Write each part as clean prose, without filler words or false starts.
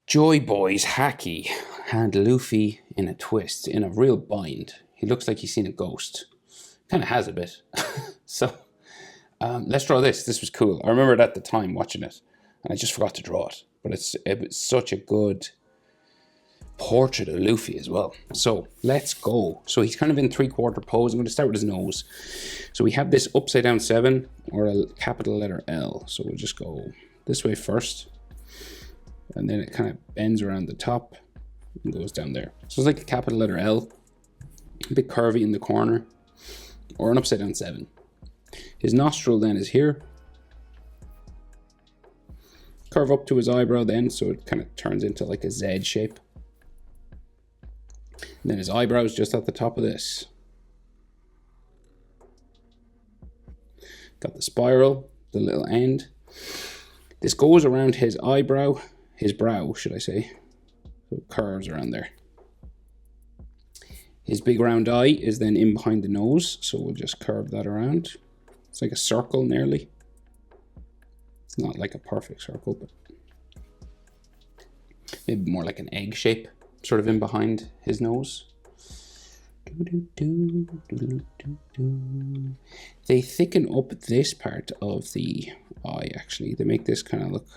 JoyBoy's Haki had Luffy in a twist, in a real bind. He looks like he's seen a ghost. Kind of has a bit. So let's draw this. This was cool. I remember it at the time watching it, and I just forgot to draw it. But it was such a good portrait of Luffy as well. So let's go. So he's kind of in three-quarter pose. I'm going to start with his nose. So we have this upside down 7 or a capital letter L. So we'll just go this way first. And then it kind of bends around the top and goes down there. So it's like a capital letter L. A bit curvy in the corner. Or an upside down 7. His nostril then is here. Curve up to his eyebrow then, so it kind of turns into like a Z shape. And then his eyebrow is just at the top of this. Got the spiral, the little end. This goes around his eyebrow, his brow, should I say. So it curves around there. His big round eye is then in behind the nose, so we'll just curve that around. It's like a circle nearly. It's not like a perfect circle, but maybe more like an egg shape, sort of in behind his nose. They thicken up this part of the eye, actually. They make this kind of look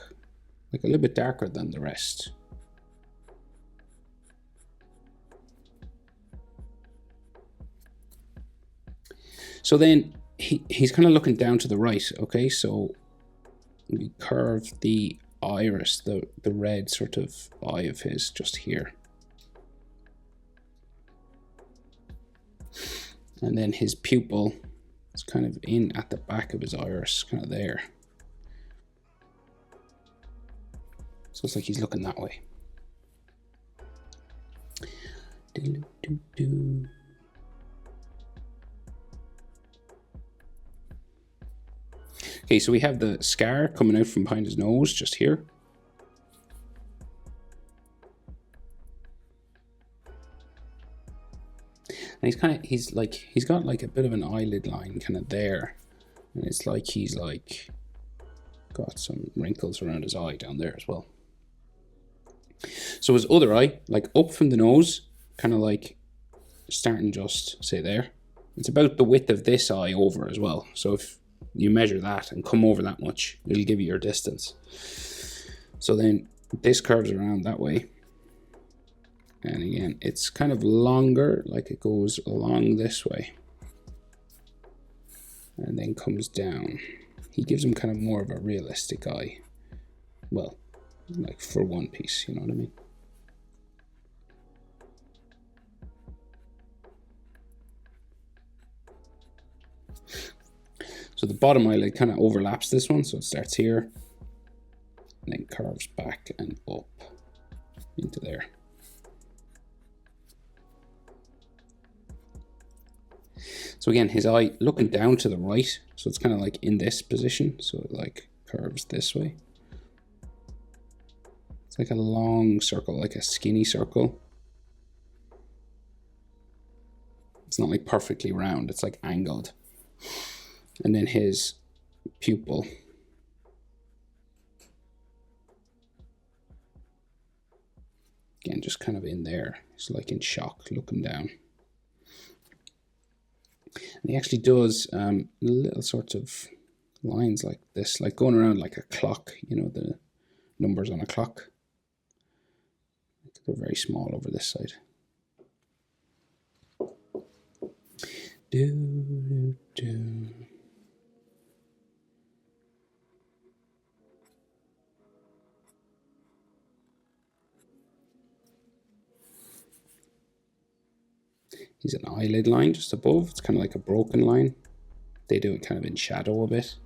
like a little bit darker than the rest. So then he's kind of looking down to the right, okay? So we curve the iris, the red sort of eye of his just here. And then his pupil is kind of in at the back of his iris, kind of there. So it's like he's looking that way. Okay, so we have the scar coming out from behind his nose, just here. And he's got like a bit of an eyelid line kind of there. And it's like he's like got some wrinkles around his eye down there as well. So his other eye, like up from the nose, kind of like starting just, say there. It's about the width of this eye over as well. So if you measure that and come over that much, it'll give you your distance. So then this curves around that way. And again, it's kind of longer, like it goes along this way. And then comes down. He gives him kind of more of a realistic eye. Well, like for One Piece, you know what I mean? So the bottom eyelid kind of overlaps this one, so it starts here and then curves back and up into there. So again, his eye looking down to the right, so it's kind of like in this position, so it like curves this way. It's like a long circle, like a skinny circle. It's not like perfectly round, it's like angled. And then his pupil. Again, just kind of in there. It's like in shock, looking down. And he actually does little sorts of lines like this, like going around like a clock, you know, the numbers on a clock. They're very small over this side. He's an eyelid line just above. It's kind of like a broken line. They do it kind of in shadow a bit.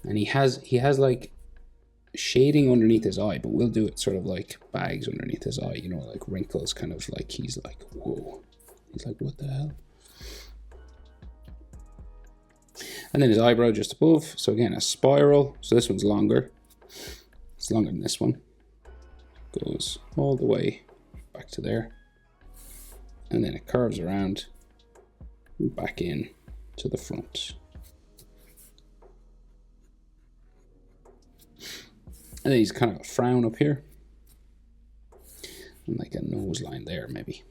And he has like shading underneath his eye, but we'll do it sort of like bags underneath his eye, you know, like wrinkles, kind of like he's like, whoa. He's like, what the hell? And then his eyebrow just above. So again, a spiral. So this one's longer. It's longer than this one. Goes all the way back to there. And then it curves around back in to the front. And then he's kind of a frown up here. And like a nose line there, maybe.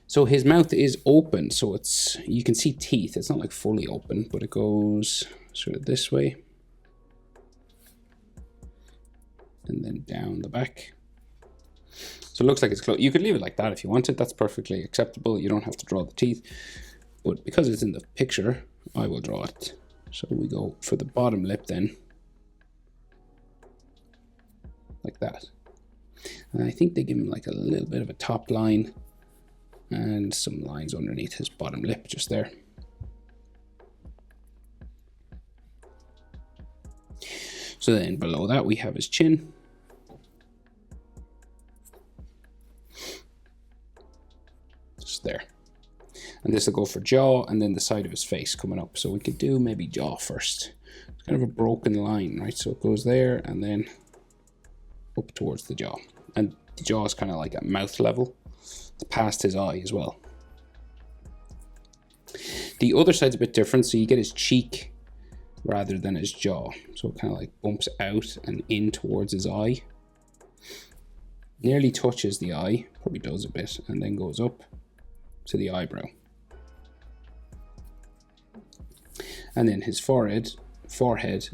So his mouth is open, so it's, you can see teeth. It's not like fully open, but it goes sort of this way. And then down the back. So it looks like it's closed. You could leave it like that if you wanted. That's perfectly acceptable. You don't have to draw the teeth. But because it's in the picture, I will draw it. So we go for the bottom lip then. Like that. And I think they give him like a little bit of a top line. And some lines underneath his bottom lip just there. So then below that we have his chin. Just there. And this will go for jaw and then the side of his face coming up. So we could do maybe jaw first. It's kind of a broken line, right? So it goes there and then up towards the jaw. And the jaw is kind of like at mouth level. It's past his eye as well. The other side's a bit different, so you get his cheek rather than his jaw. So it kind of like bumps out and in towards his eye. Nearly touches the eye, probably does a bit, and then goes up to the eyebrow. And then his forehead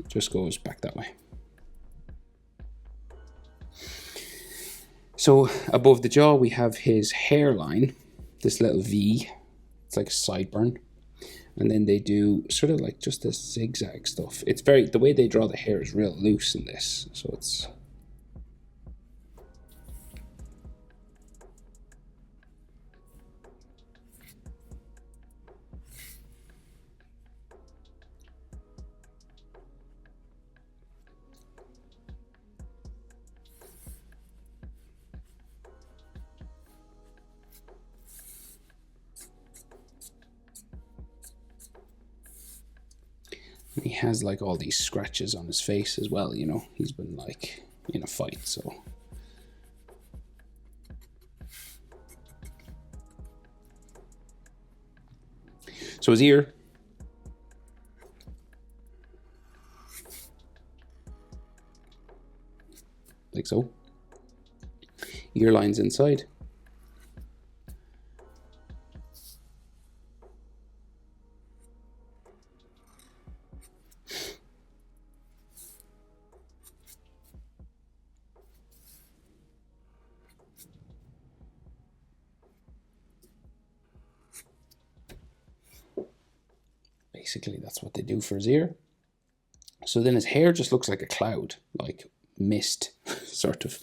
just goes back that way. So above the jaw, we have his hairline, this little V. It's like a sideburn. And then they do sort of like just this zigzag stuff. It's very, the way they draw the hair is real loose in this. So it's, he has like all these scratches on his face as well, you know. He's been like in a fight, so. So his ear. Like so. Ear lines inside. Basically, that's what they do for his ear. So then his hair just looks like a cloud, like mist, sort of.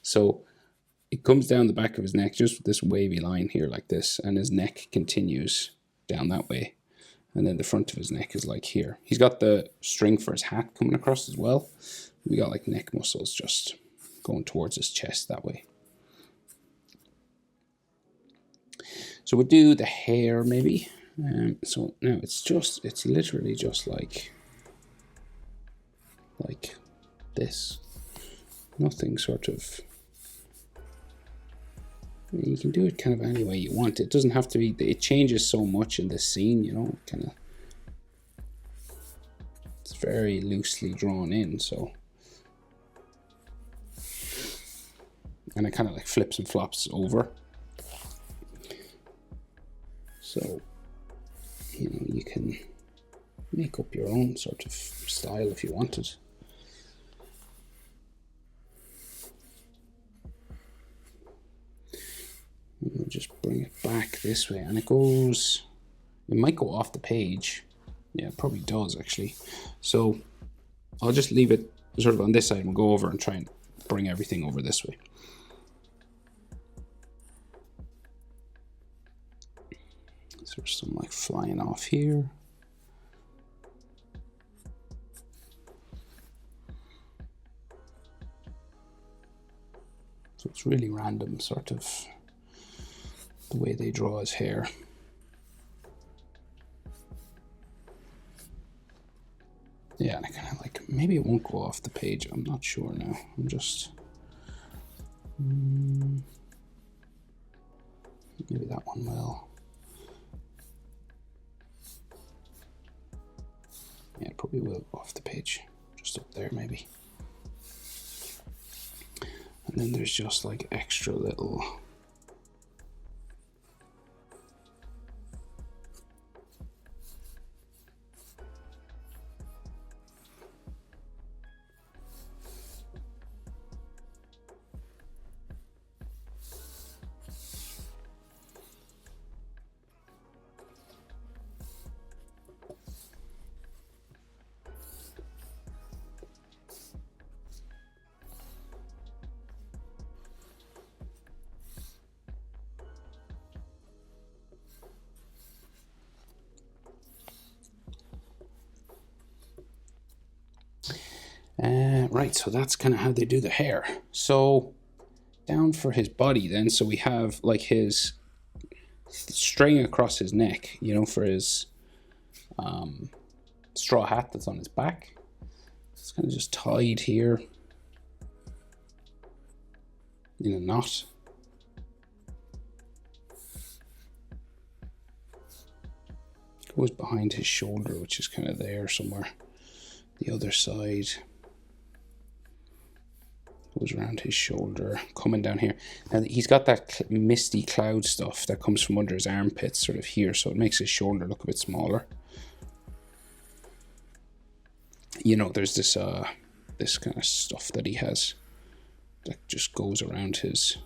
So it comes down the back of his neck, just this wavy line here like this, and his neck continues down that way. And then the front of his neck is like here. He's got the string for his hat coming across as well. We got like neck muscles just going towards his chest that way. So we'll do the hair maybe. So now it's literally just like this. Nothing sort of, you can do it kind of any way you want. It doesn't have to be, it changes so much in this scene, you know, kind of, it's very loosely drawn in, so. And it kind of like flips and flops over. So, you know, you can make up your own sort of style if you wanted. We'll just bring it back this way, and it goes, it might go off the page. Yeah, it probably does actually. So I'll just leave it sort of on this side and we'll go over and try and bring everything over this way. So there's some like flying off here. So it's really random sort of the way they draw his hair. Yeah, and I kind of like, maybe it won't go off the page. I'm not sure now. I'm just, maybe that one will. Yeah, it probably will go off the page. Just up there maybe. And And then there's just like extra little right, so that's kind of how they do the hair. So down for his body then, so we have like his string across his neck, you know, for his straw hat that's on his back. It's kind of just tied here in a knot. Goes behind his shoulder, which is kind of there somewhere. The other side goes around his shoulder, coming down here. And he's got that misty cloud stuff that comes from under his armpits, sort of here, so it makes his shoulder look a bit smaller. You know, there's this this kind of stuff that he has that just goes around his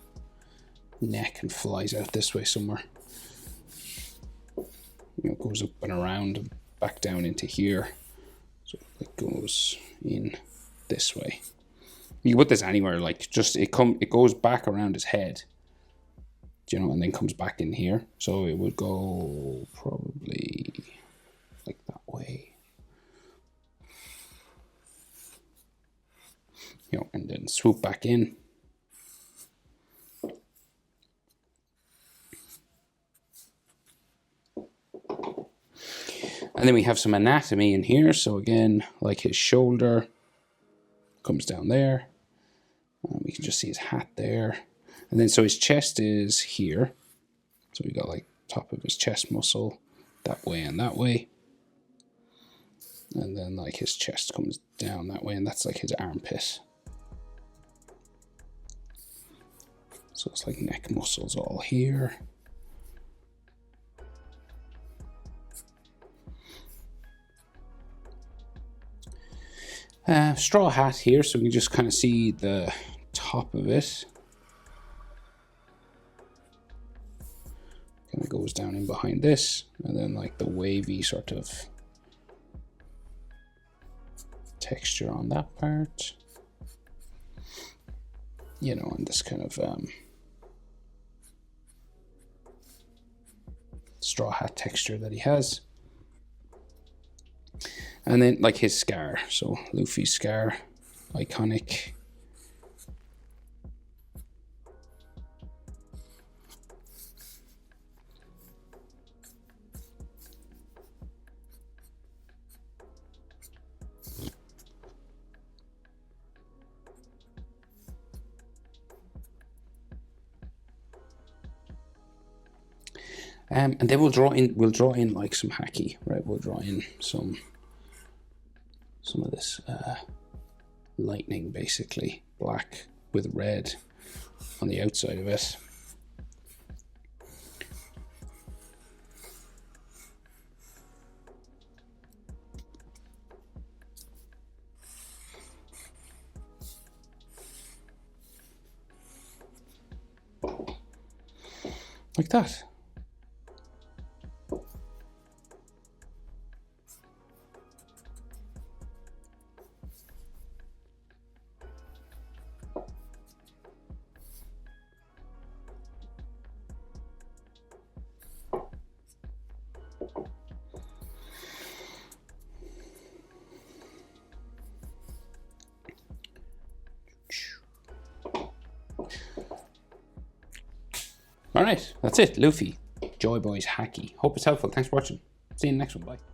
neck and flies out this way somewhere. You know, goes up and around and back down into here. So it goes in this way. You can put this anywhere, like just it goes back around his head, you know, and then comes back in here. So it would go probably like that way, you know, and then swoop back in. And then we have some anatomy in here. So again, like his shoulder comes down there. We can just see his hat there. And then so his chest is here. So we got like top of his chest muscle that way and that way. And then like his chest comes down that way, and that's like his armpit. So it's like neck muscles all here. Straw hat here, so we can just kind of see the top of it. Kind of goes down in behind this, and then like the wavy sort of texture on that part. You know, and this kind of straw hat texture that he has. And then like his scar, so Luffy's scar, iconic. And then we'll draw in like some haki, right? We'll draw in some of this lightning, basically black with red on the outside of it. Like that. Alright, that's it. Luffy, JoyBoy Haki. Hope it's helpful. Thanks for watching. See you in the next one. Bye.